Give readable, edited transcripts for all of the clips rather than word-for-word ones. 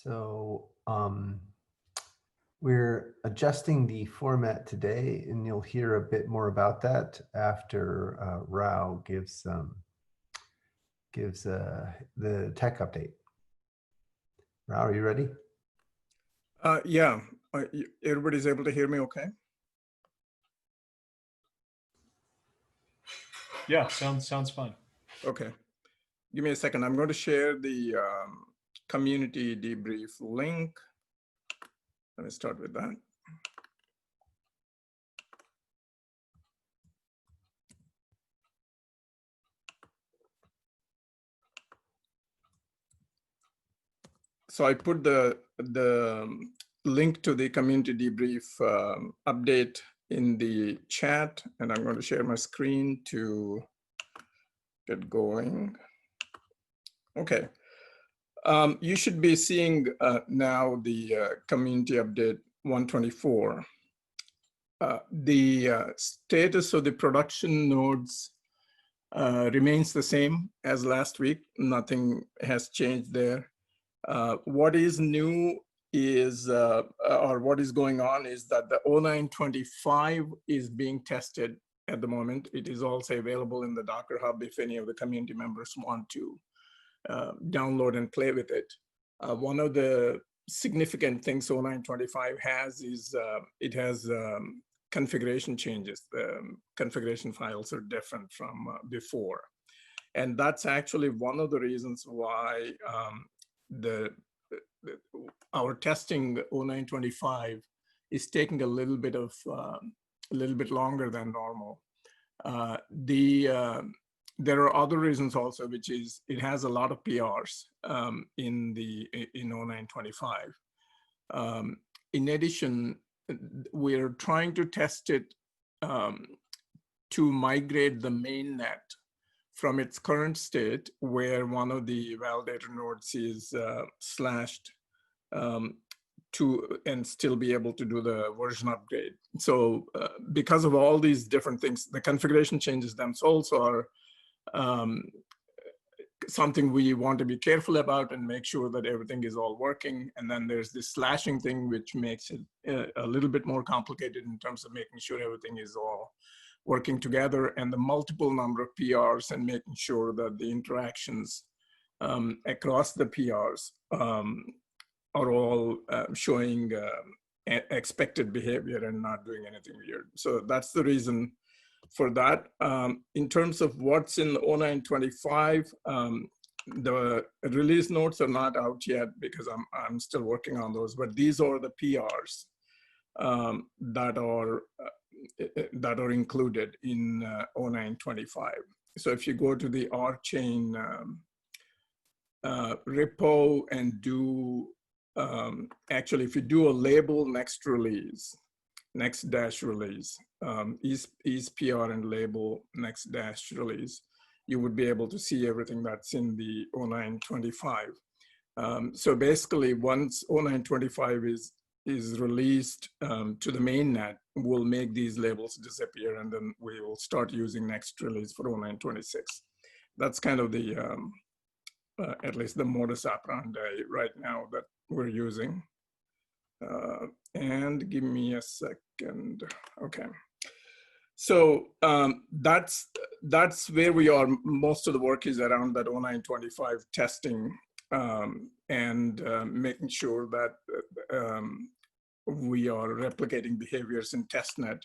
So we're adjusting the format today, and you'll hear a bit more about that after Rao gives the tech update. Rao, are you ready? Yeah, everybody's able to hear me okay? Yeah, sounds fine. Okay, give me a second. I'm going to share the community debrief link. Let me start with that. So I put the link to the community debrief update in the chat, and I'm going to share my screen to get going. Okay. You should be seeing now the community update 124. The status of the production nodes remains the same as last week. Nothing has changed there. What is new is, or what is going on is that the 0925 is being tested at the moment. It is also available in the Docker Hub if any of the community members want to download and play with it. One of the significant things 0925 has is it has configuration changes. The configuration files are different from before. And that's actually one of the reasons why our testing 0925 is taking a little bit longer than normal. There are other reasons also, which is it has a lot of PRs in 0925. In addition, we're trying to test it to migrate the mainnet from its current state, where one of the validator nodes is slashed, to and still be able to do the version upgrade. So because of all these different things, the configuration changes themselves are something we want to be careful about and make sure that everything is all working. And then there's this slashing thing, which makes it a little bit more complicated in terms of making sure everything is all working together, and the multiple number of PRs, and making sure that the interactions across the PRs are all showing expected behavior and not doing anything weird. So that's the reason for that. In terms of what's in 0925, the release notes are not out yet because I'm still working on those, but these are the PRs that are included in 0925. So if you go to the RChain repo and do, actually, if you do a label next release, next dash release, is PR and label next dash release, you would be able to see everything that's in the 0925. So basically, once 0925 is released to the mainnet, we'll make these labels disappear, and then we will start using next release for 0926. That's kind of the, at least the modus operandi right now that we're using. And give me a second. Okay. So that's where we are. Most of the work is around that 0925 testing and making sure that we are replicating behaviors in testnet.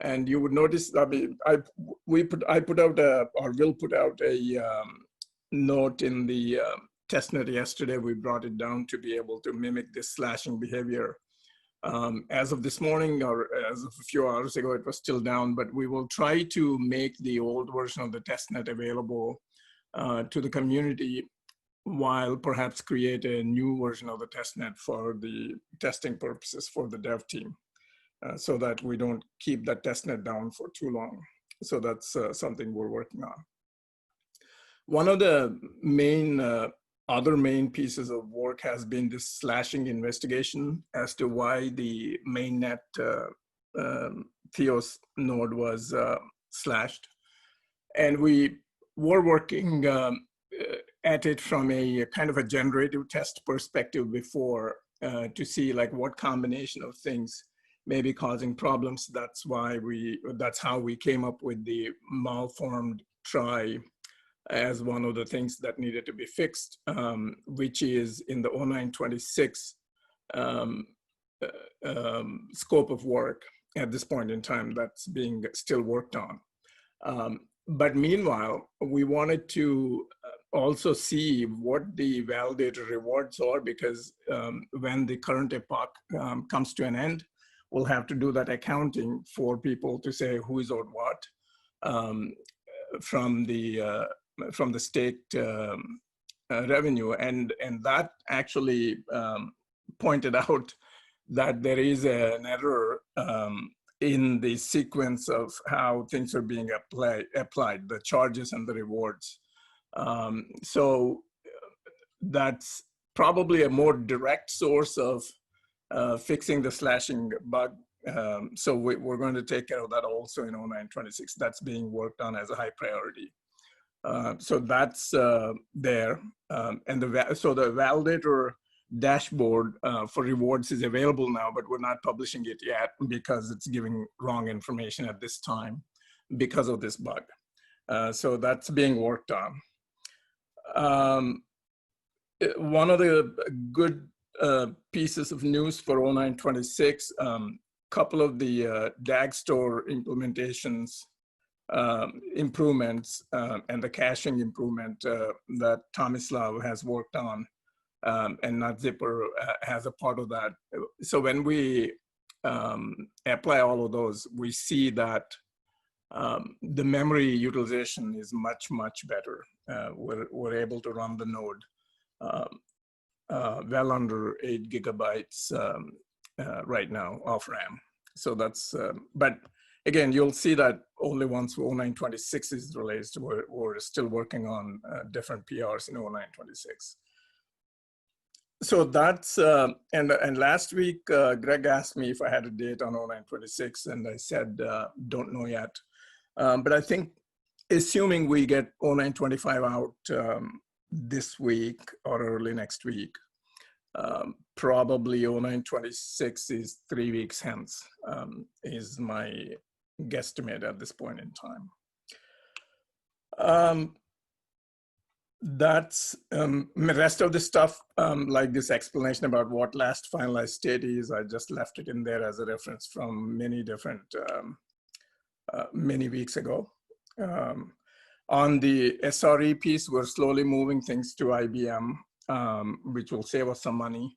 And you would notice, I mean, I put out or will put out a note in the testnet yesterday. We brought it down to be able to mimic this slashing behavior. As of this morning, or as of a few hours ago, it was still down, but we will try to make the old version of the testnet available to the community, while perhaps create a new version of the testnet for the testing purposes for the dev team, so that we don't keep that testnet down for too long. So that's something we're working on. One of the main other main pieces of work has been this slashing investigation as to why the mainnet Theos node was slashed. And we were working at it from a kind of a generative test perspective before to see like what combination of things may be causing problems. That's how we came up with the malformed try as one of the things that needed to be fixed, which is in the 0926 scope of work at this point in time. That's being still worked on. But meanwhile, we wanted to also see what the validator rewards are, because when the current epoch comes to an end, we'll have to do that accounting for people to say who is owed what from the state revenue. And that actually pointed out that there is an error in the sequence of how things are being applied, the charges and the rewards. So that's probably a more direct source of fixing the slashing bug. So we're going to take care of that also in 0926. That's being worked on as a high priority. So that's there. And so the validator dashboard for rewards is available now, but we're not publishing it yet because it's giving wrong information at this time because of this bug. So that's being worked on. One of the good pieces of news for 0926, couple of the DAG store implementations, improvements, and the caching improvement that Tomislav has worked on, and NotZipper has a part of that. So when we apply all of those, we see that the memory utilization is much, much better. We're able to run the node well under 8 gigabytes right now of RAM. So that's, but again, you'll see that only once 0926 is released. We're still working on different PRs in 0926. So that's, and last week, Greg asked me if I had a date on 0926, and I said, don't know yet. But I think, assuming we get 0925 out this week or early next week, probably 0926 is 3 weeks hence, is my guesstimate at this point in time. That's the rest of the stuff, like this explanation about what last finalized state is. I just left it in there as a reference from many different, many weeks ago. On the SRE piece, we're slowly moving things to IBM, which will save us some money.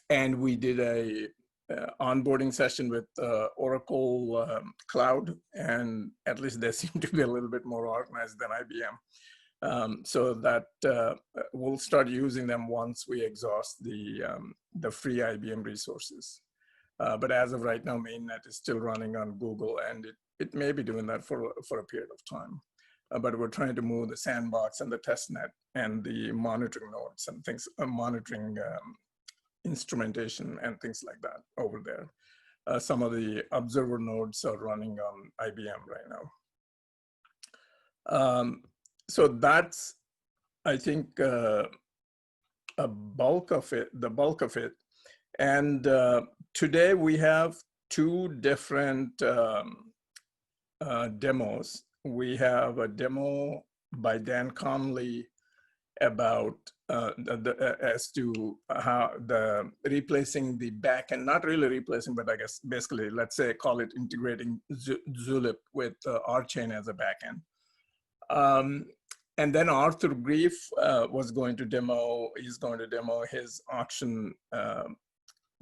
And we did a onboarding session with Oracle Cloud, and at least they seem to be a little bit more organized than IBM. So that we'll start using them once we exhaust the free IBM resources. But as of right now, mainnet is still running on Google, and it may be doing that for a period of time. But we're trying to move the sandbox and the testnet and the monitoring nodes and things, monitoring instrumentation and things like that over there. Some of the observer nodes are running on IBM right now. So that's, I think, a bulk of it, the bulk of it. And today we have two different demos. We have a demo by Dan Conley about as to how the replacing the backend, not really replacing, but I guess basically, let's say, call it integrating Zulip with RChain as a backend. And then Arthur Grief is going to demo his auction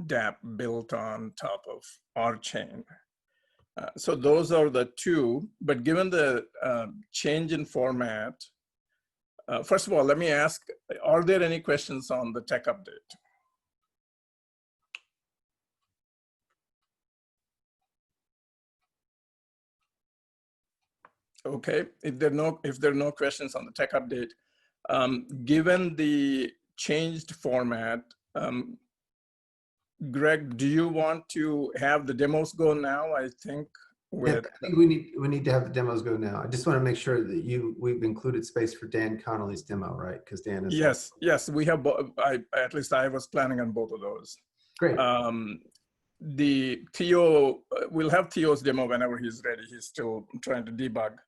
dApp built on top of RChain. So those are the two, but given the change in format, first of all, let me ask, are there any questions on the tech update? Okay, if there are no questions on the tech update, given the changed format, Greg, do you want to have the demos go now? I think Yeah, with, I think we need to have the demos go now. I just want to make sure that we've included space for Dan Connolly's demo, right? Because Dan is yes, we have, at least I was planning on both of those. great. The Theo, we'll have Theo's demo whenever he's ready. He's still trying to debug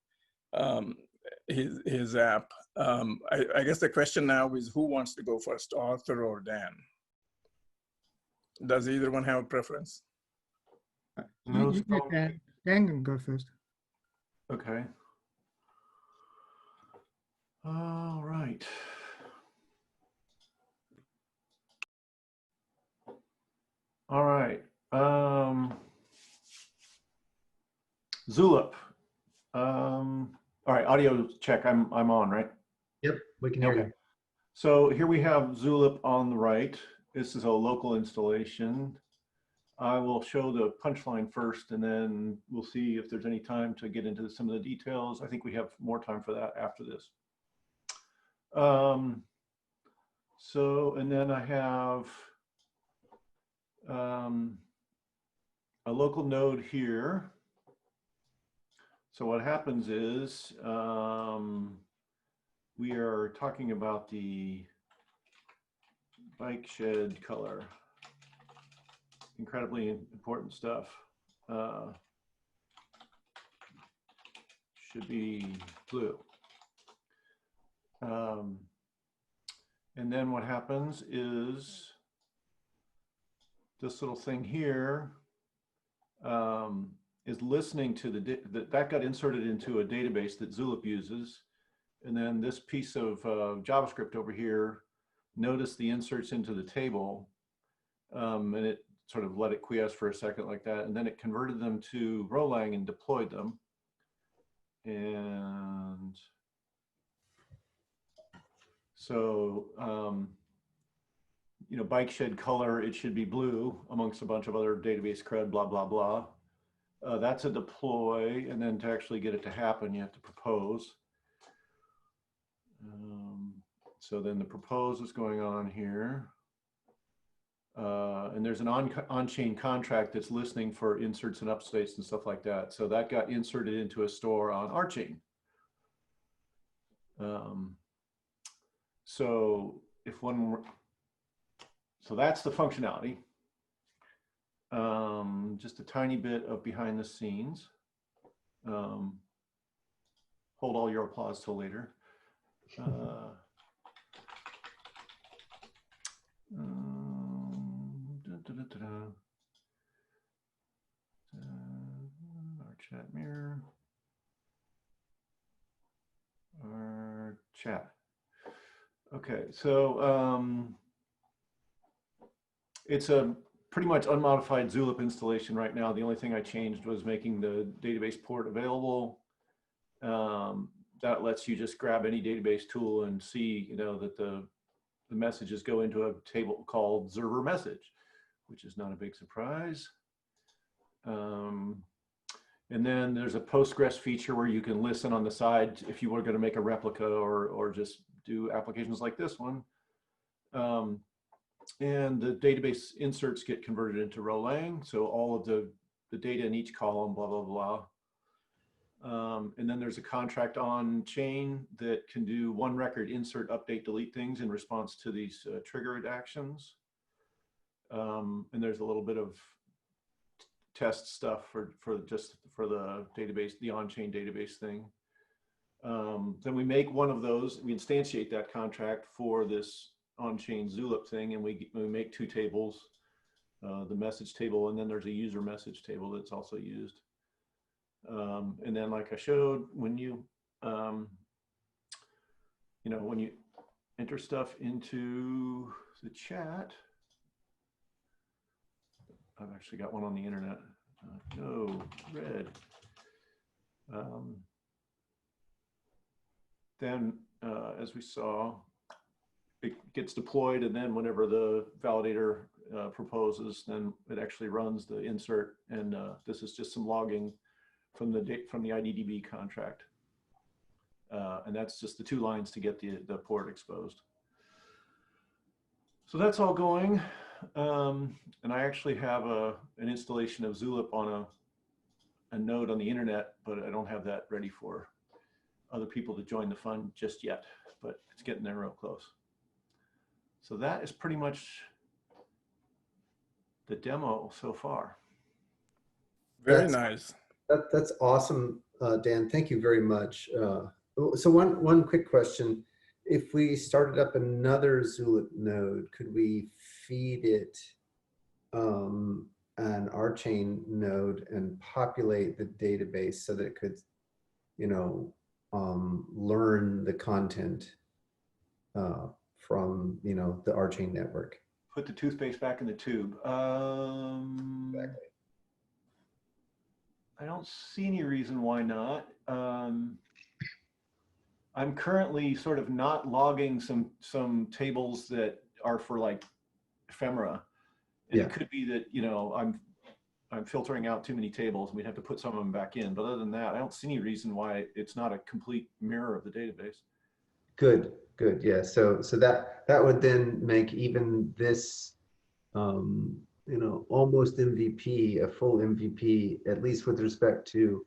his app. I guess the question now is who wants to go first, Arthur or Dan? Does either one have a preference? You get Dan. Dan can go first. Okay. All right. All right. Zulip. All right, audio check. I'm on, right? Yep, we can hear Okay. you. So here we have Zulip on the right. This is a local installation. I will show the punchline first, and then we'll see if there's any time to get into some of the details. I think we have more time for that after this. And then I have a local node here. So what happens is we are talking about the bike shed color. Incredibly important stuff. Should be blue. And then what happens is this little thing here is listening to that got inserted into a database that Zulip uses. And then this piece of JavaScript over here, notice the inserts into the table, and it sort of let it quiesce for a second like that. And then it converted them to Rolang and deployed them. And so, you know, bike shed color, it should be blue amongst a bunch of other database cred, blah, blah, blah. That's a deploy. And then to actually get it to happen, you have to propose. So then the propose is going on here. And there's an on-chain contract that's listening for inserts and updates and stuff like that. So that got inserted into a store on RChain. So if one were, so that's the functionality. Just a tiny bit of behind the scenes. Hold all your applause till later. Our chat mirror. Our chat. Okay, so it's a pretty much unmodified Zulip installation right now. The only thing I changed was making the database port available. That lets you just grab any database tool and see, you know, that the messages go into a table called server message, which is not a big surprise. And then there's a Postgres feature where you can listen on the side if you were going to make a replica or just do applications like this one. And the database inserts get converted into Rolang. So all of the data in each column, blah, blah, blah. And then there's a contract on chain that can do one record, insert, update, delete things in response to these triggered actions. And there's a little bit of test stuff for the database, the on-chain database thing. Then we make one of those, we instantiate that contract for this on-chain Zulip thing, and we make two tables, the message table, and then there's a user message table that's also used. And then, like I showed, when you, you know, when you enter stuff into the chat, I've actually got one on the internet. No, red. Then, as we saw, it gets deployed, and then whenever the validator proposes, then it actually runs the insert. And this is just some logging from the IDDB contract. And that's just the 2 lines to get the port exposed. So that's all going. And I actually have an installation of Zulip on a node on the internet, but I don't have that ready for other people to join the fund just yet, but it's getting there real close. So that is pretty much the demo so far. Very nice. That's awesome, Dan. Thank you very much. So one quick question. If we started up another Zulip node, could we feed it an RChain node and populate the database so that it could, you know, learn the content from, you know, the RChain network? Put the toothpaste back in the tube. Exactly. I don't see any reason why not. I'm currently sort of not logging some tables that are for like ephemera. And Yeah. it could be that, you know, I'm filtering out too many tables and we'd have to put some of them back in. But other than that, I don't see any reason why it's not a complete mirror of the database. Good, good. Yeah. So that would then make even this, you know, almost MVP, a full MVP, at least with respect to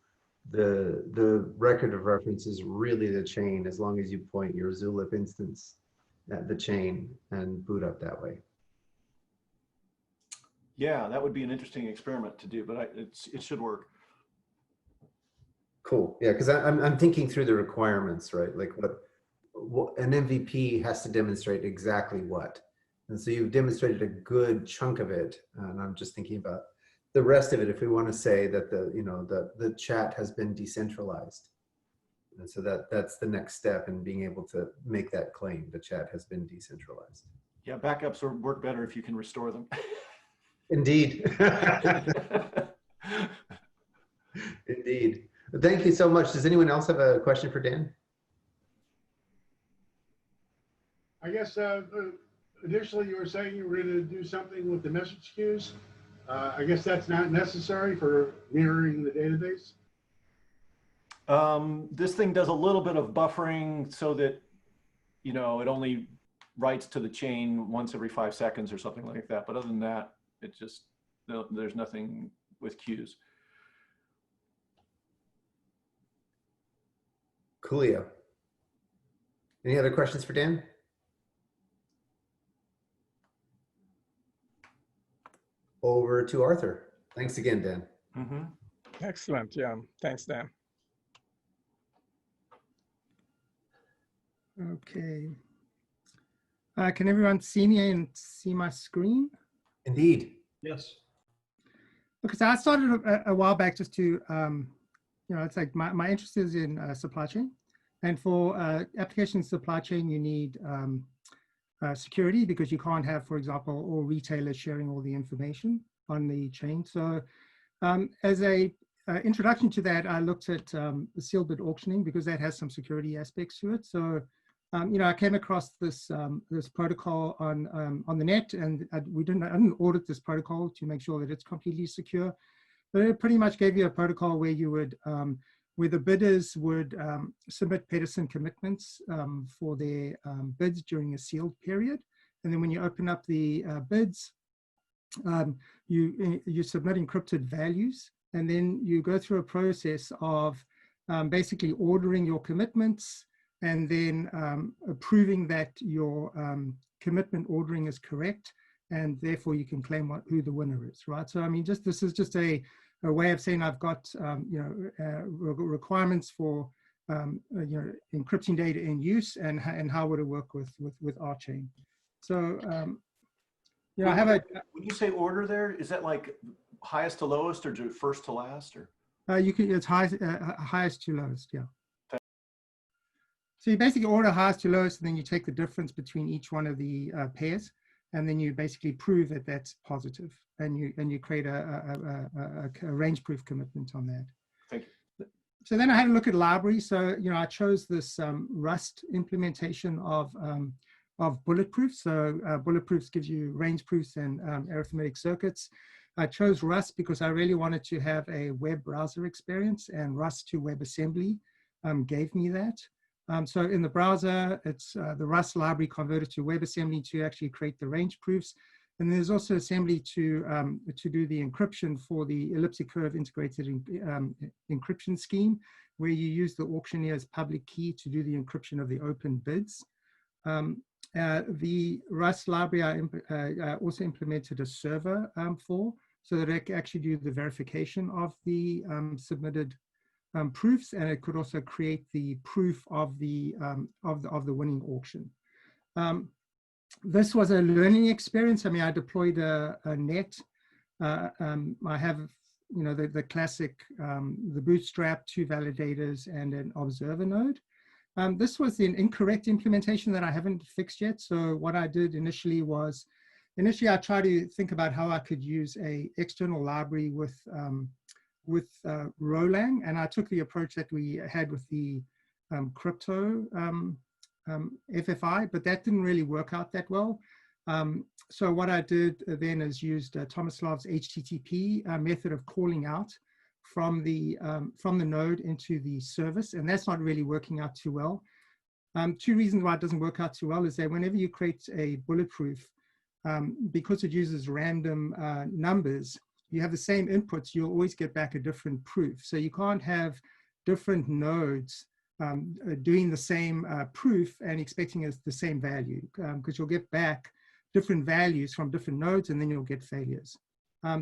the record of reference is really the chain, as long as you point your Zulip instance at the chain and boot up that way. Yeah, that would be an interesting experiment to do, but it should work. Cool. Yeah, because I'm thinking through the requirements, right? Like what an MVP has to demonstrate exactly what. And so you've demonstrated a good chunk of it, and I'm just thinking about the rest of it. If we want to say that the chat has been decentralized, and so that's the next step in being able to make that claim: the chat has been decentralized. Yeah, backups work better if you can restore them. Indeed. Indeed. Thank you so much. Does anyone else have a question for Dan? I guess initially you were saying you were going to do something with the message queues. I guess that's not necessary for mirroring the database. This thing does a little bit of buffering so that, you know, it only writes to the chain once every 5 seconds or something like that. But other than that, it just, there's nothing with queues. Coolio. Any other questions for Dan? Over to Arthur. Thanks again, Dan. Mm-hmm. Excellent. Yeah. Thanks, Dan. Okay. Can everyone see me and see my screen? Indeed. Yes. Because I started a while back just to, you know, it's like my interest is in supply chain. And for application supply chain, you need security, because you can't have, for example, all retailers sharing all the information on the chain. So as a introduction to that, I looked at the sealed bid auctioning, because that has some security aspects to it. So you know, I came across this this protocol on the net, and I didn't audit this protocol to make sure that it's completely secure, but it pretty much gave you a protocol where you would where the bidders would submit Pedersen commitments for their bids during a sealed period, and then when you open up the bids, you submit encrypted values, and then you go through a process of basically ordering your commitments, and then approving that your commitment ordering is correct, and therefore you can claim who the winner is, right? So I mean, this is just a way of saying I've got you know, requirements for you know, encrypting data in use, and how would it work with RChain. So you know, I have a. When you say order there, is that like highest to lowest or first to last, or? You can, it's highest to lowest, yeah. So you basically order highest to lowest, and then you take the difference between each one of the pairs, and then you basically prove that that's positive, and you create a range proof commitment on that. Thank you. So then I had a look at libraries. So you know, I chose this Rust implementation of Bulletproof. So Bulletproof gives you range proofs and arithmetic circuits. I chose Rust because I really wanted to have a web browser experience, and Rust to WebAssembly gave me that. So in the browser, it's the Rust library converted to WebAssembly to actually create the range proofs. And there's also assembly to do the encryption for the elliptic curve integrated encryption scheme, where you use the auctioneer's public key to do the encryption of the open bids. The Rust library I also implemented a server for, so that it can actually do the verification of the submitted proofs, and it could also create the proof of the winning auction. This was a learning experience. I mean, I deployed a net. I have, you know, the classic, the Bootstrap, 2 validators, and an observer node. This was an incorrect implementation that I haven't fixed yet. So what I did initially was, I tried to think about how I could use a external library with Rolang, and I took the approach that we had with the crypto FFI, but that didn't really work out that well. So what I did then is used Tomislav's HTTP method of calling out from the node into the service, and that's not really working out too well. 2 reasons why it doesn't work out too well is that whenever you create a bulletproof, because it uses random numbers, you have the same inputs, you'll always get back a different proof. So you can't have different nodes doing the same proof and expecting the same value, because you'll get back different values from different nodes, and then you'll get failures.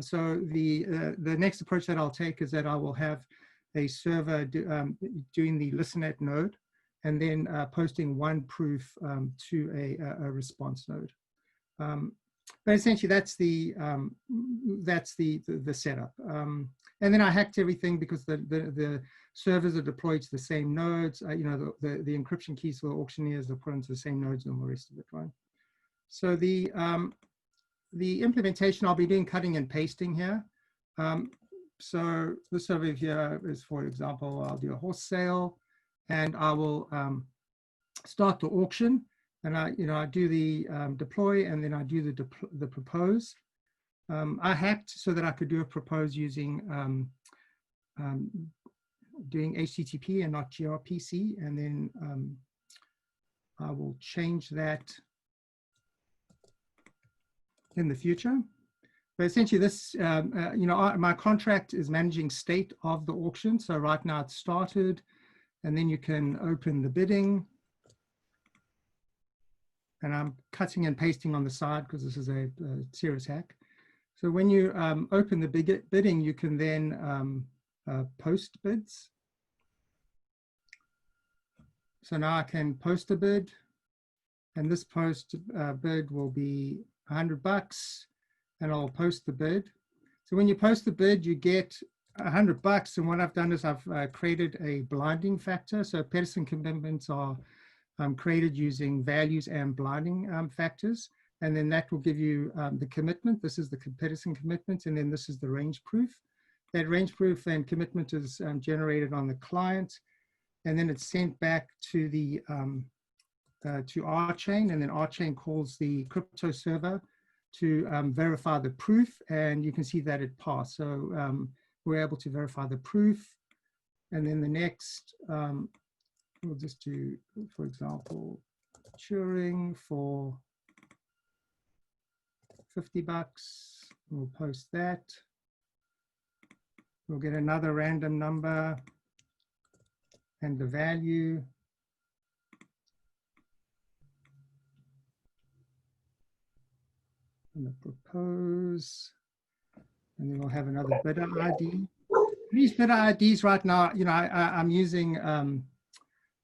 So the next approach that I'll take is that I will have a server doing the listenet node, and then posting one proof to a response node. But essentially, that's the setup. And then I hacked everything because the servers are deployed to the same nodes. You know, the encryption keys for the auctioneers are put into the same nodes and all the rest of it, right? So the implementation, I'll be doing cutting and pasting here. So this over here is, for example, I'll do a horse sale, and I will start the auction, and I do the deploy, and then I do the propose. I hacked so that I could do a propose using doing HTTP and not gRPC, and then I will change that in the future. But essentially this, my contract is managing state of the auction. So right now it's started, and then you can open the bidding. And I'm cutting and pasting on the side because this is a serious hack. So when you open the bidding, you can then post bids. So now I can post a bid, and this post bid will be $100, and I'll post the bid. So when you post the bid, you get $100. And what I've done is I've created a blinding factor. So Pedersen commitments are created using values and blinding factors. And then that will give you the commitment. This is the Pedersen commitment, and then this is the range proof. That range proof and commitment is generated on the client, and then it's sent back to the to RChain, and then RChain calls the crypto server to verify the proof, and you can see that it passed. So we're able to verify the proof, and then the next, we'll just do, for example, Turing for $50. We'll post that. We'll get another random number and the value. And the propose. And then we'll have another bidder ID. These bidder IDs right now, I'm using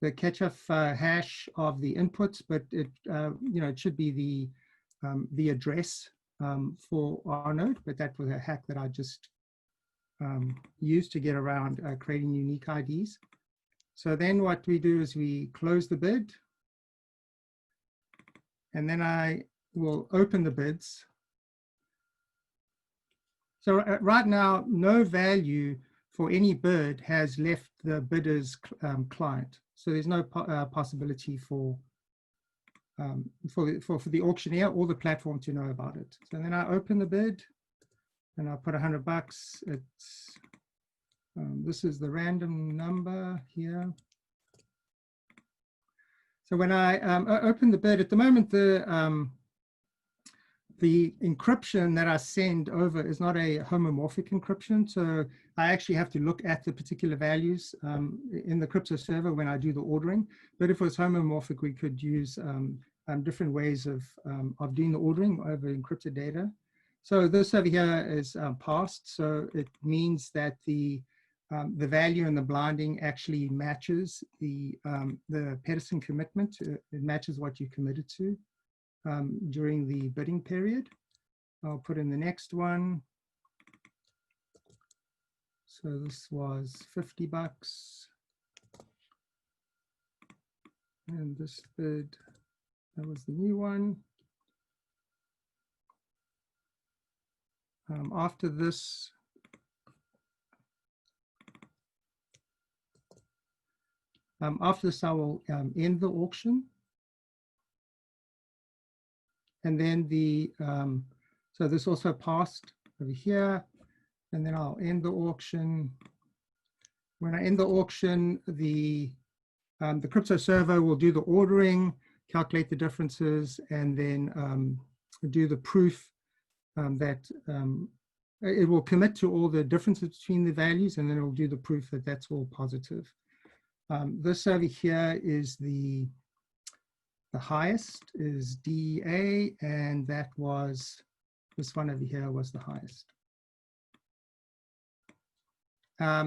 the Ketchup hash of the inputs, but it, it should be the address for our node, but that was a hack that I just used to get around creating unique IDs. So then what we do is we close the bid, and then I will open the bids. So right now, no value for any bid has left the bidder's client. So there's no possibility for the auctioneer or the platform to know about it. So then I open the bid, and I put $100. It's this is the random number here. So when I open the bid, at the moment the encryption that I send over is not a homomorphic encryption. So I actually have to look at the particular values in the crypto server when I do the ordering. But if it was homomorphic, we could use different ways of doing the ordering over encrypted data. So this over here is passed. So it means that the value and the blinding actually matches the Pedersen commitment. It matches what you committed to during the bidding period. I'll put in the next one. So this was $50. And this bid, that was the new one. After this, I will end the auction. And then so this also passed over here. And then I'll end the auction. When I end the auction, the crypto server will do the ordering, calculate the differences, and then do the proof that it will commit to all the differences between the values, and then it will do the proof that that's all positive. This over here is the highest is DEA, and that was, this one over here was the highest.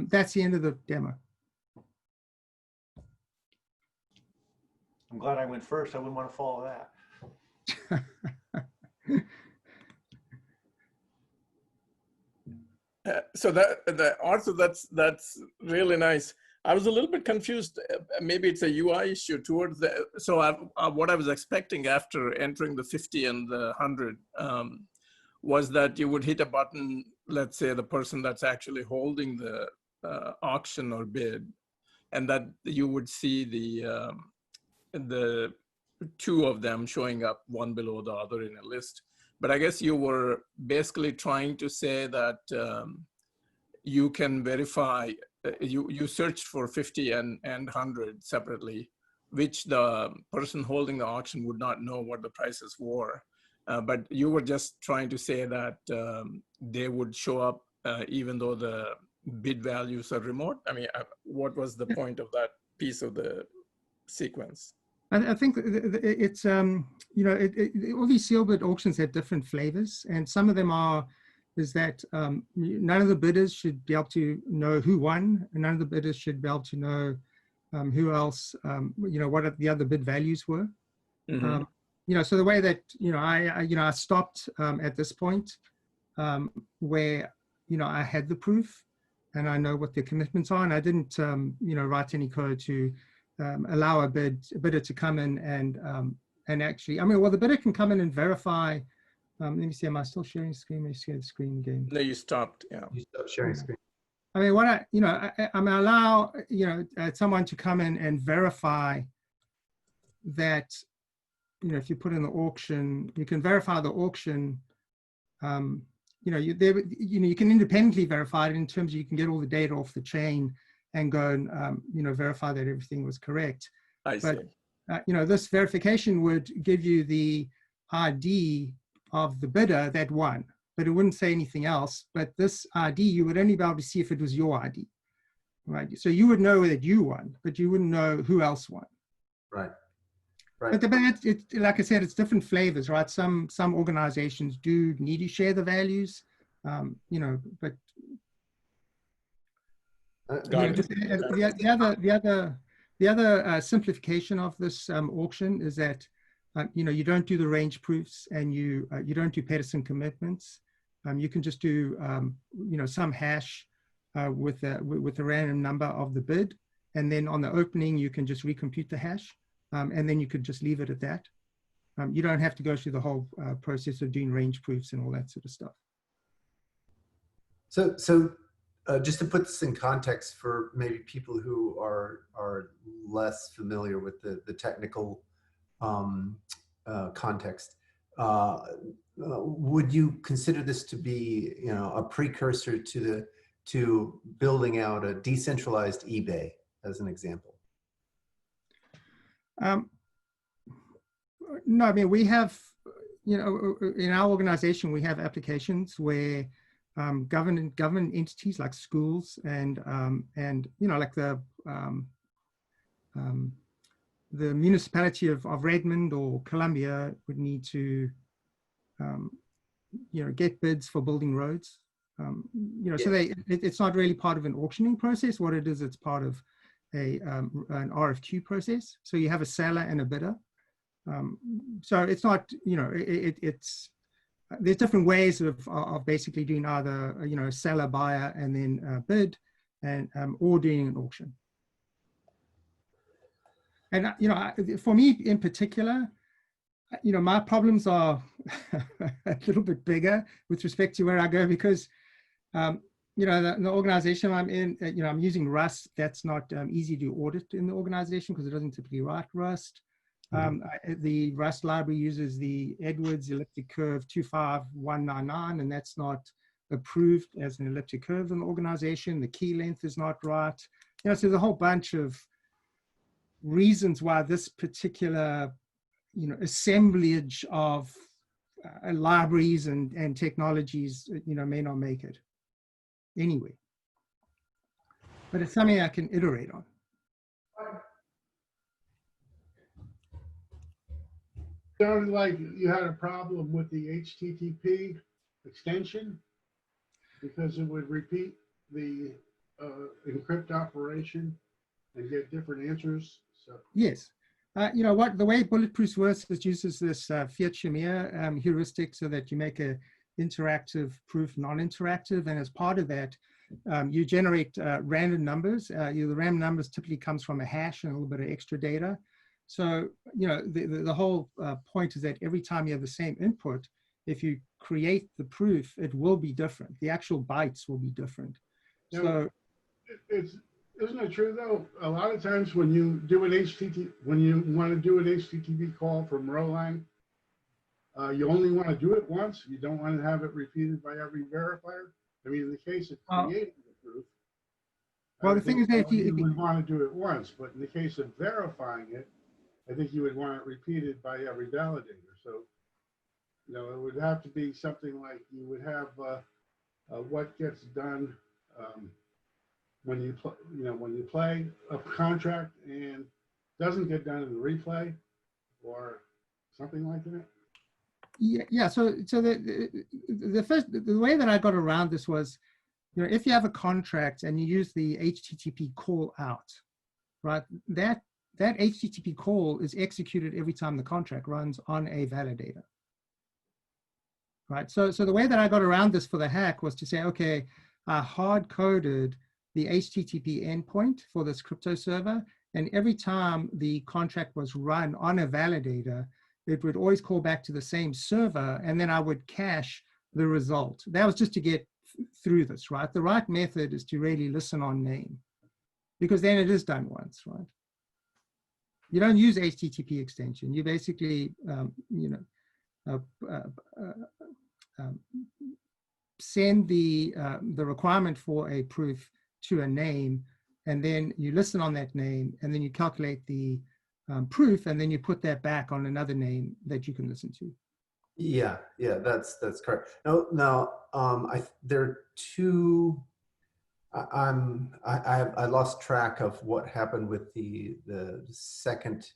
That's the end of the demo. I'm glad I went first. I wouldn't want to follow that. So Arthur, that's really nice. I was a little bit confused. Maybe it's a UI issue towards the. So what I was expecting after entering the 50 and the 100 was that you would hit a button. Let's say the person that's actually holding the auction or bid, and that you would see the two of them showing up one below the other in a list. But I guess you were basically trying to say that you can verify, you searched for 50 and 100 separately, which the person holding the auction would not know what the prices were. But you were just trying to say that they would show up even though the bid values are remote. I mean, what was the point of that piece of the sequence? I think it's, you know, all these seal bid auctions have different flavors, and some of them is that none of the bidders should be able to know who won, and none of the bidders should be able to know who else, you know, what the other bid values were. Mm-hmm. You know, so the way that, you know, I stopped at this point where, you know, I had the proof and I know what the commitments are, and I didn't, you know, write any code to allow a bidder to come in and actually, I mean, well, the bidder can come in and verify. Let me see, am I still sharing screen? Let me share the screen again. No, you stopped, yeah. You stop sharing screen. I mean, what I mean, allow, you know, someone to come in and verify that, you know, if you put in the auction, you can verify the auction. You know, you can independently verify it in terms of you can get all the data off the chain and go and, you know, verify that everything was correct. I see. But, you know, this verification would give you the ID of the bidder that won, but it wouldn't say anything else. But this ID, you would only be able to see if it was your ID, right? So you would know that you won, but you wouldn't know who else won. Right. Right. But it's like I said, it's different flavors, right? Some organizations do need to share the values, you know, but the other simplification of this auction is that you know, you don't do the range proofs, and you don't do Pedersen commitments. You can just do you know, some hash with a random number of the bid, and then on the opening you can just recompute the hash, and then you could just leave it at that. You don't have to go through the whole process of doing range proofs and all that sort of stuff. So just to put this in context for maybe people who are less familiar with the technical context, would you consider this to be, you know, a precursor to building out a decentralized eBay, as an example? No, I mean, we have, you know, in our organization, we have applications where government entities like schools and you know, like the municipality of Redmond or Columbia would need to, you know, get bids for building roads. You know, so it's not really part of an auctioning process. What it is, it's part of an RFQ process. So you have a seller and a bidder. So it's not, you know, it's there's different ways of basically doing either, you know, seller, buyer, and then bid, and or doing an auction. And you know, for me in particular, you know, my problems are a little bit bigger with respect to where I go, because you know, the organization I'm in, you know, I'm using Rust. That's not easy to audit in the organization because it doesn't typically write Rust. The Rust library uses the Edwards elliptic curve 25199, and that's not approved as an elliptic curve in the organization. The key length is not right. You know, so there's a whole bunch of reasons why this particular, you know, assemblage of libraries and technologies, you know, may not make it anyway. But it's something I can iterate on. Sounded like you had a problem with the HTTP extension because it would repeat the encrypt operation and get different answers. So Yes. You know what, the way Bulletproof works is uses this Fiat-Shamir heuristic so that you make a interactive proof non-interactive, and as part of that, you generate random numbers. The random numbers typically comes from a hash and a little bit of extra data. So, you know, the whole point is that every time you have the same input, if you create the proof, it will be different. The actual bytes will be different. Now, So isn't it true though? A lot of times when you do an when you want to do an HTTP call from Rolang, you only want to do it once. You don't want to have it repeated by every verifier. I mean, in the case of creating the proof, well, the thing is that if you would want to do it once, but in the case of verifying it, I think you would want it repeated by every validator. So, you know, it would have to be something like you would have what gets done when you play a contract and doesn't get done in the replay, or something like that. Yeah. So the way that I got around this was, you know, if you have a contract and you use the HTTP call out, right? That HTTP call is executed every time the contract runs on a validator, right? So the way that I got around this for the hack was to say, okay, I hard coded the HTTP endpoint for this crypto server, and every time the contract was run on a validator, it would always call back to the same server, and then I would cache the result. That was just to get through this, right? The right method is to really listen on name, because then it is done once, right? You don't use HTTP extension. You basically, you know, send the requirement for a proof to a name, and then you listen on that name, and then you calculate the proof, and then you put that back on another name that you can listen to. Yeah, that's correct. Now, there are two. I lost track of what happened with the second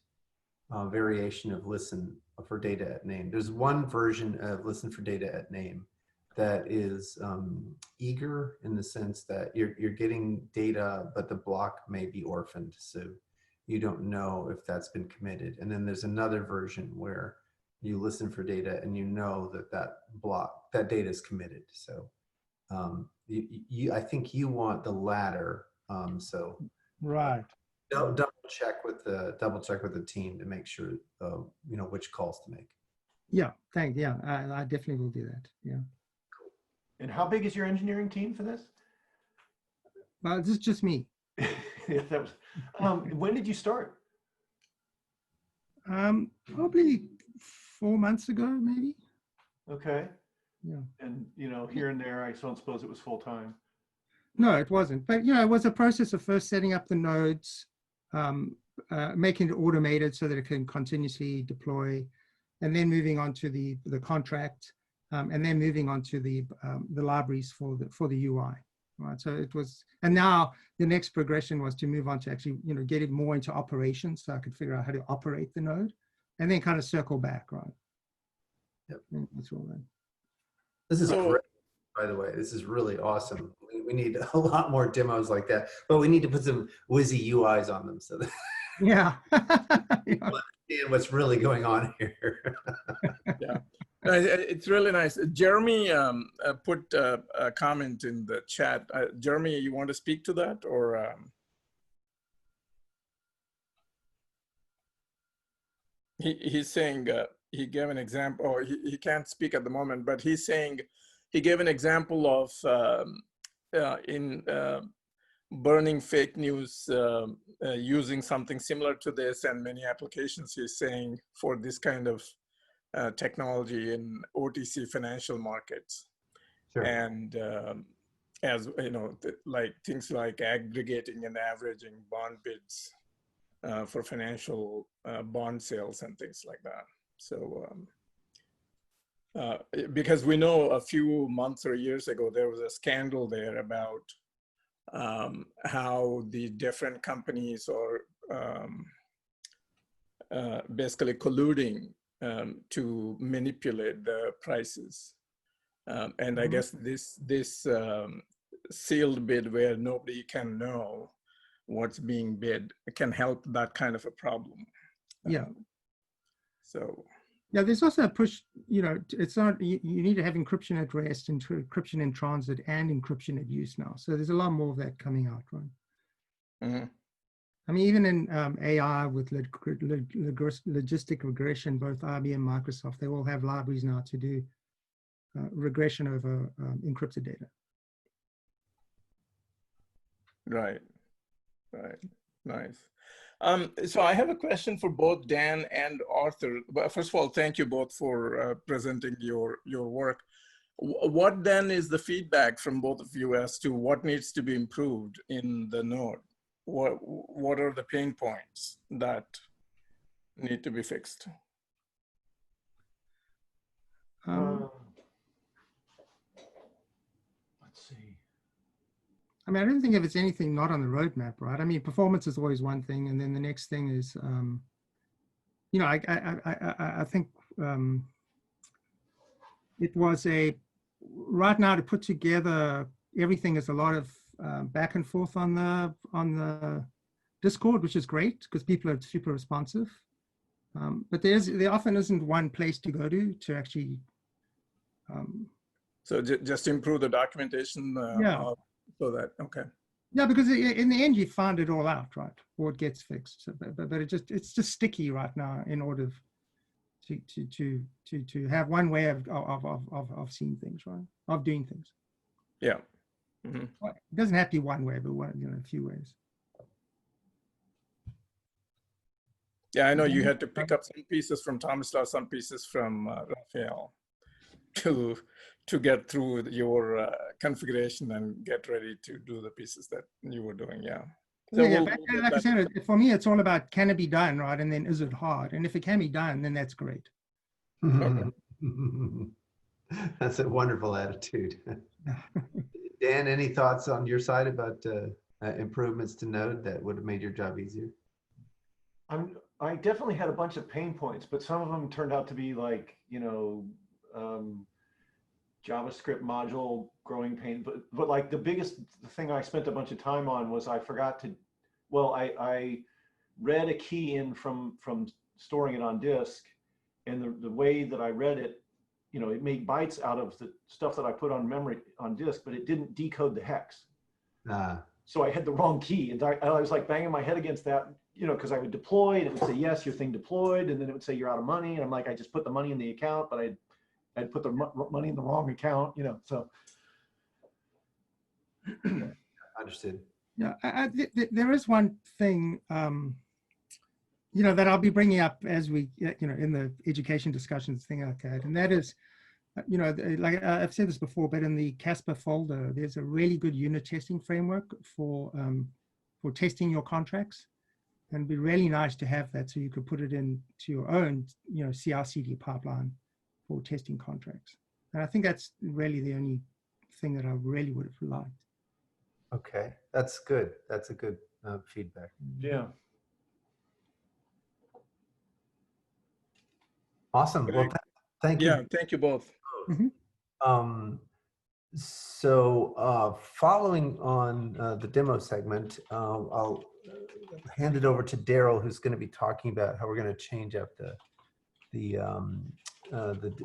variation of listen for data at name. There's one version of listen for data at name that is eager in the sense that you're getting data, but the block may be orphaned, so you don't know if that's been committed. And then there's another version where you listen for data and you know that data is committed. So I think you want the latter. So right. Double check with the team to make sure you know which calls to make. Yeah, thanks. Yeah, I definitely will do that. Yeah. And how big is your engineering team for this? Well, this is just me. Yeah, that was. When did you start? Probably 4 months ago, maybe. Okay. Yeah. And you know, here and there, I don't suppose it was full time. No, it wasn't. But you know, it was a process of first setting up the nodes, making it automated so that it can continuously deploy, and then moving on to the contract, and then moving on to the libraries for the UI. Right, so it was, and now the next progression was to move on to actually, get it more into operations, so I could figure out how to operate the node, and then kind of circle back, right? Yep. That's all right. This is So- great, by the way. This is really awesome. We need a lot more demos like that, but we need to put some whizzy UIs on them so that Yeah. people understand what's really going on here. Yeah, no, it's really nice. Jeremy put a comment in the chat. Jeremy, you want to speak to that, or? He's saying he gave an example, or he can't speak at the moment, but he's saying he gave an example of in burning fake news using something similar to this, and many applications he's saying for this kind of technology in OTC financial markets. Sure. And as you know, like things like aggregating and averaging bond bids for financial bond sales and things like that. So because we know a few months or years ago, there was a scandal there about how the different companies are basically colluding to manipulate the prices. And I guess this sealed bid, where nobody can know what's being bid, can help that kind of a problem. Yeah. So. Yeah, there's also a push, it's not, you need to have encryption at rest, encryption in transit, and encryption at use now. So there's a lot more of that coming out, right? Mm-hmm. I mean, even in AI with logistic regression, both IBM and Microsoft, they all have libraries now to do regression over encrypted data. Right, right, nice. So I have a question for both Dan and Arthur. But first of all, thank you both for presenting your work. What then is the feedback from both of you as to what needs to be improved in the node? What are the pain points that need to be fixed? Let's see. I mean, I don't think if it's anything not on the roadmap, right? I mean, performance is always one thing, and then the next thing is, I think it was right now to put together everything is a lot of back and forth on the Discord, which is great because people are super responsive. But there often isn't one place to go to actually. So just improve the documentation. Yeah. So that, okay. Yeah, because in the end you find it all out, right? Or it gets fixed. So, but it's just sticky right now in order to have one way of seeing things, right? Of doing things. Yeah. Mm-hmm. Well, it doesn't have to be one way, but a few ways. Yeah, I know you had to pick up some pieces from Tomislav, some pieces from Raphael to get through your configuration and get ready to do the pieces that you were doing. Yeah. So yeah, like I said, for me, it's all about can it be done, right? And then is it hard? And if it can be done, then that's great. That's a wonderful attitude. Dan, any thoughts on your side about improvements to Node that would have made your job easier? I definitely had a bunch of pain points, but some of them turned out to be like, JavaScript module growing pain. But like the biggest thing I spent a bunch of time on was I forgot to, I read a key in from storing it on disk, and the way that I read it, it made bytes out of the stuff that I put on memory on disk, but it didn't decode the hex. So I had the wrong key, and I was like banging my head against that, because I would deploy and it would say, yes, your thing deployed. And then it would say you're out of money. And I'm like, I just put the money in the account, but I'd put the money in the wrong account, so. Understood. Yeah, there is one thing, that I'll be bringing up as we, in the education discussions thing like that. And that is, like I've said this before, but in the Casper folder, there's a really good unit testing framework for testing your contracts. And it'd be really nice to have that so you could put it into your own, CI/CD pipeline for testing contracts. And I think that's really the only thing that I really would have liked. Okay, that's good. That's a good feedback. Yeah. Awesome. Well, thank you. Yeah, thank you both. So following on the demo segment, I'll hand it over to Daryl, who's going to be talking about how we're going to change up the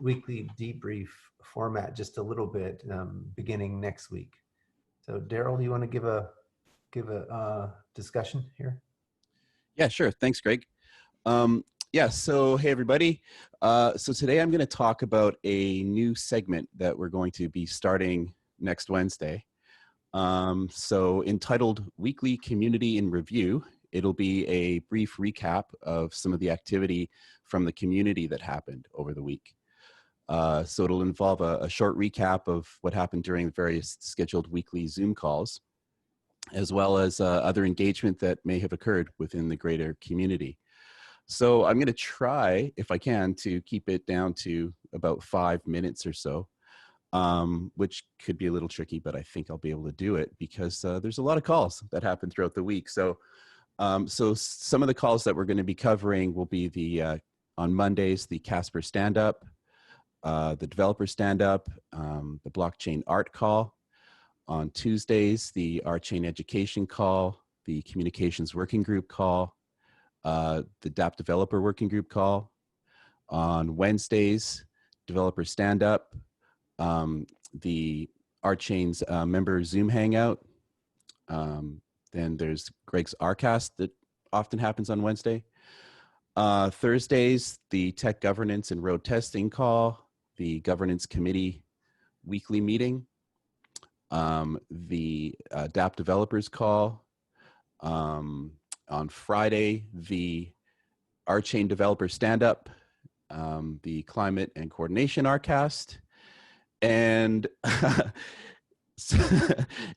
weekly debrief format just a little bit beginning next week. So Daryl, you want to give a discussion here? Yeah, sure. Thanks, Greg. Yeah, so hey, everybody. So today I'm going to talk about a new segment that we're going to be starting next Wednesday. So entitled Weekly Community in Review, it'll be a brief recap of some of the activity from the community that happened over the week. So it'll involve a short recap of what happened during the various scheduled weekly Zoom calls, as well as other engagement that may have occurred within the greater community. So I'm going to try, if I can, to keep it down to about 5 minutes or so, which could be a little tricky, but I think I'll be able to do it because there's a lot of calls that happen throughout the week. So, so some of the calls that we're going to be covering will be the on Mondays, the Casper stand-up, the developer stand-up, the blockchain art call. On Tuesdays, the RChain education call, the communications working group call, the DApp developer working group call. On Wednesdays, developer stand-up, the RChain's member Zoom hangout. Then there's Greg's RCast that often happens on Wednesday. Thursdays, the tech governance and road testing call, the governance committee weekly meeting, the DApp developers call. On Friday, the RChain developer stand-up, the climate and coordination RCast, and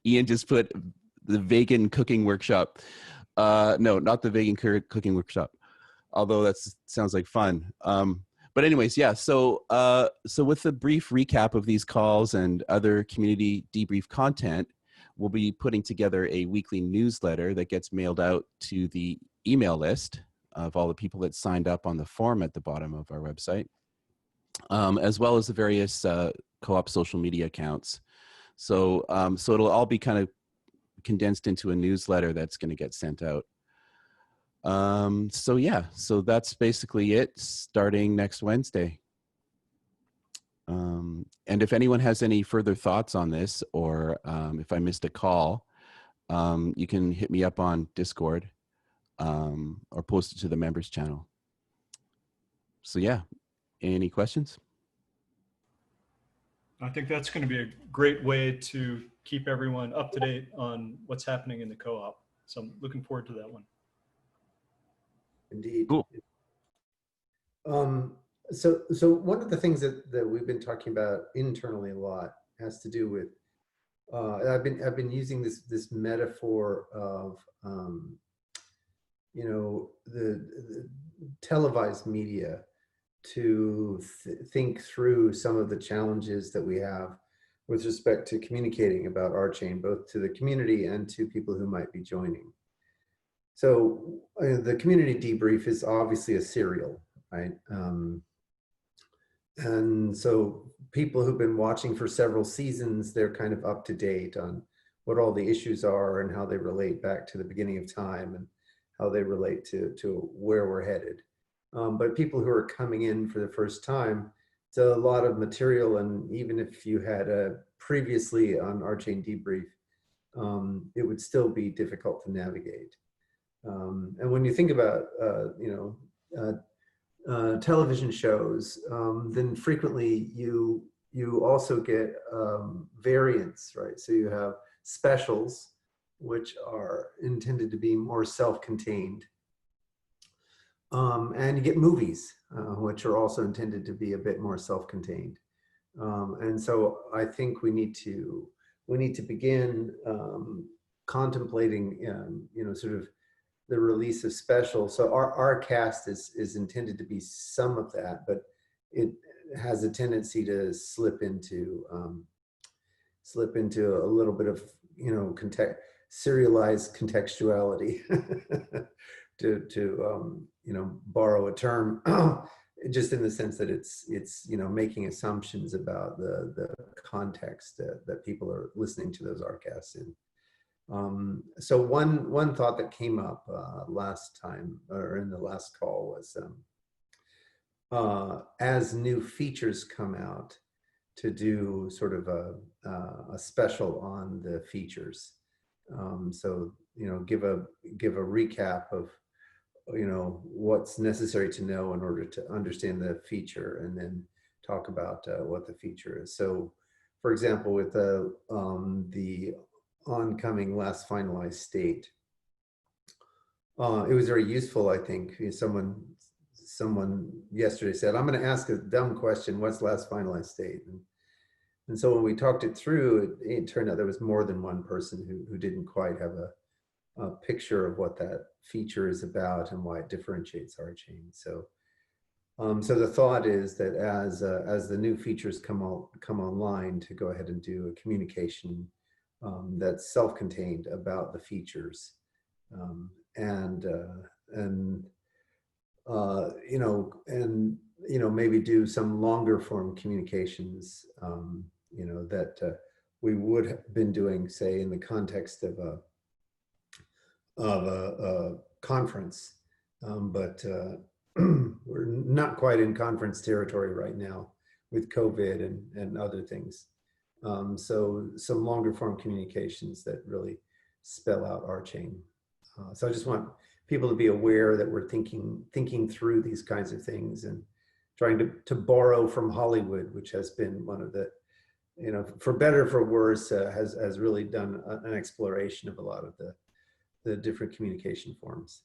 Ian just put the vegan cooking workshop. No, not the vegan cooking workshop, although that sounds like fun. But anyways, yeah, so with the brief recap of these calls and other community debrief content, we'll be putting together a weekly newsletter that gets mailed out to the email list of all the people that signed up on the form at the bottom of our website, as well as the various co-op social media accounts. So, so it'll all be kind of condensed into a newsletter that's going to get sent out. So yeah, so that's basically it starting next Wednesday. And if anyone has any further thoughts on this, or if I missed a call, you can hit me up on Discord or post it to the members channel. So yeah, any questions? I think that's going to be a great way to keep everyone up to date on what's happening in the co-op. So I'm looking forward to that one. Indeed. Cool. So one of the things that we've been talking about internally a lot has to do with I've been using this metaphor of the televised media to think through some of the challenges that we have with respect to communicating about RChain, both to the community and to people who might be joining. So the community debrief is obviously a serial, right? And so people who've been watching for several seasons, they're kind of up to date on what all the issues are and how they relate back to the beginning of time and how they relate to where we're headed. But people who are coming in for the first time, it's a lot of material, and even if you had previously on RChain debrief, it would still be difficult to navigate. And when you think about television shows, then frequently you also get variants, right? So you have specials, which are intended to be more self-contained, and you get movies, which are also intended to be a bit more self-contained. And so I think we need to begin contemplating, sort of the release of special. So our cast is intended to be some of that, but it has a tendency to slip into a little bit of, you know, serialized contextuality to you know, borrow a term, just in the sense that it's you know, making assumptions about the context that people are listening to those RCasts in. So one thought that came up last time, or in the last call, was as new features come out, to do sort of a special on the features. So, you know, give a recap of, you know, what's necessary to know in order to understand the feature, and then talk about what the feature is. So, for example, with the oncoming last finalized state, it was very useful, I think. Someone yesterday said, I'm going to ask a dumb question, what's last finalized state? And so when we talked it through, it turned out there was more than one person who didn't quite have a picture of what that feature is about and why it differentiates RChain. So so the thought is that as the new features come online, to go ahead and do a communication that's self-contained about the features, and you know, maybe do some longer form communications, you know, that we would have been doing, say, in the context of a conference, but we're not quite in conference territory right now with COVID and other things. So some longer form communications that really spell out RChain. So I just want people to be aware that we're thinking through these kinds of things, and trying to borrow from Hollywood, which has been one of the, you know, for better or for worse, has really done an exploration of a lot of the different communication forms.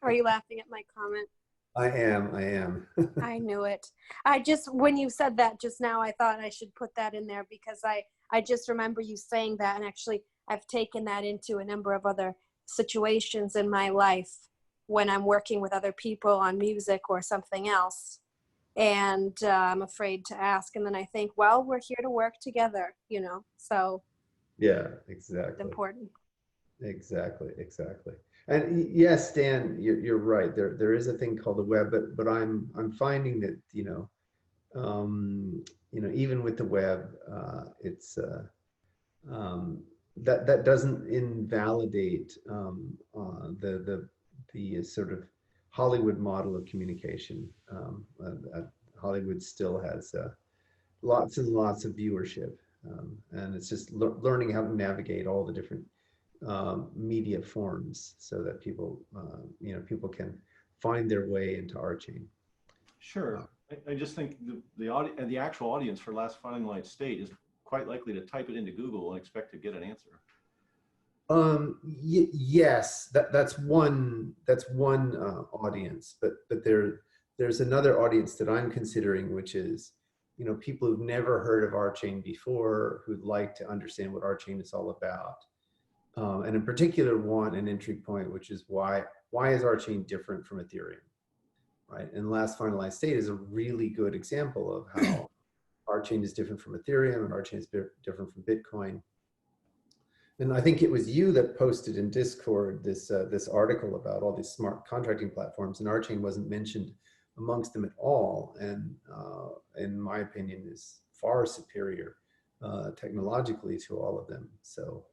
Are you laughing at my comment? I am. I knew it. When you said that just now, I thought I should put that in there, because I just remember you saying that, and actually I've taken that into a number of other situations in my life when I'm working with other people on music or something else, and I'm afraid to ask, and then I think, well, we're here to work together, you know, so yeah, exactly. it's important. Exactly. And yes, Dan, you're right. There is a thing called the web, but I'm finding that, you know, even with the web, it's that doesn't invalidate the sort of Hollywood model of communication. Hollywood still has lots and lots of viewership, and it's just learning how to navigate all the different media forms, so that people, you know, people can find their way into RChain. Sure. I just think the actual audience for last finalized state is quite likely to type it into Google and expect to get an answer. Yes, that's one audience, but there's another audience that I'm considering, which is, you know, people who've never heard of RChain before, who'd like to understand what RChain is all about, and in particular want an entry point, which is why is RChain different from Ethereum, right? And last finalized state is a really good example of how RChain is different from Ethereum, and RChain is different from Bitcoin. And I think it was you that posted in Discord this article about all these smart contracting platforms, and RChain wasn't mentioned amongst them at all. And in my opinion, is far superior technologically to all of them. So,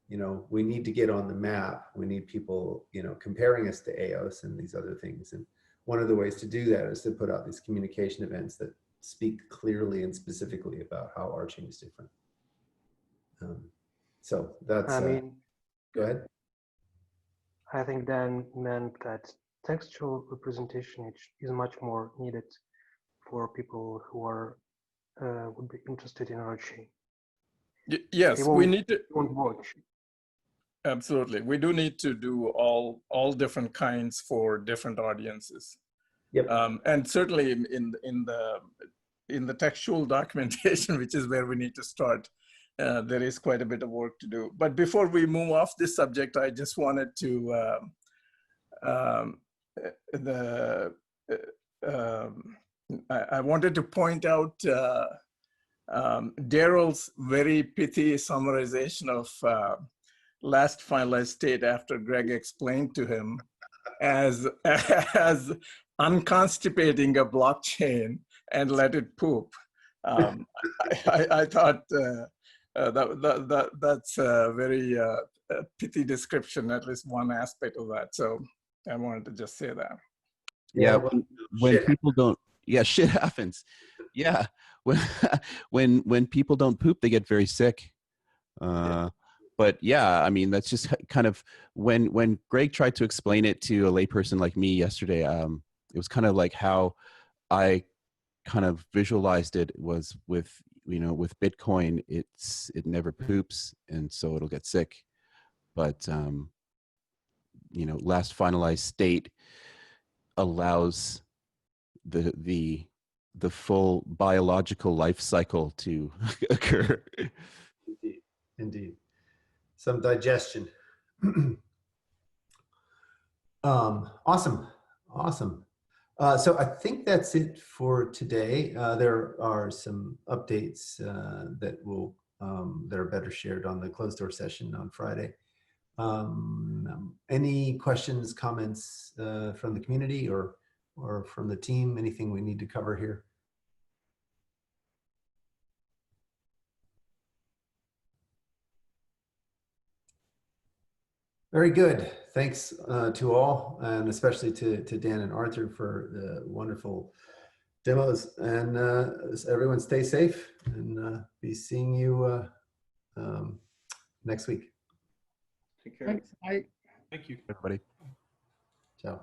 you know, we need to get on the map. We need people, you know, comparing us to EOS and these other things. And one of the ways to do that is to put out these communication events that speak clearly and specifically about how RChain is different. So that's, I mean, go ahead. I think Dan meant that textual representation is much more needed for people who are would be interested in RChain. Yes, we need to. Won't watch. Absolutely, we do need to do all different kinds for different audiences. Yep. And certainly in the textual documentation, which is where we need to start, there is quite a bit of work to do. But before we move off this subject, I just wanted to I wanted to point out Daryl's very pithy summarization of last finalized state after Greg explained to him as unconstipating a blockchain and let it poop. I thought that's a very pithy description, at least one aspect of that. So I wanted to just say that. Yeah, well, when shit people don't, yeah, shit happens. Yeah, when people don't poop, they get very sick. But yeah, I mean, that's just kind of when Greg tried to explain it to a layperson like me yesterday. It was kind of like how I kind of visualized it was with, you know, with Bitcoin, it never poops, and so it'll get sick. But you know, last finalized state allows the full biological life cycle to occur. indeed, indeed. Some digestion. Awesome. So I think that's it for today. There are some updates that will that are better shared on the closed door session on Friday. Any questions, comments from the community or from the team? Anything we need to cover here? Very good. Thanks to all, and especially to Dan and Arthur for the wonderful demos. And everyone stay safe, and be seeing you next week. Take care. Thanks. Thank you. Everybody. Ciao.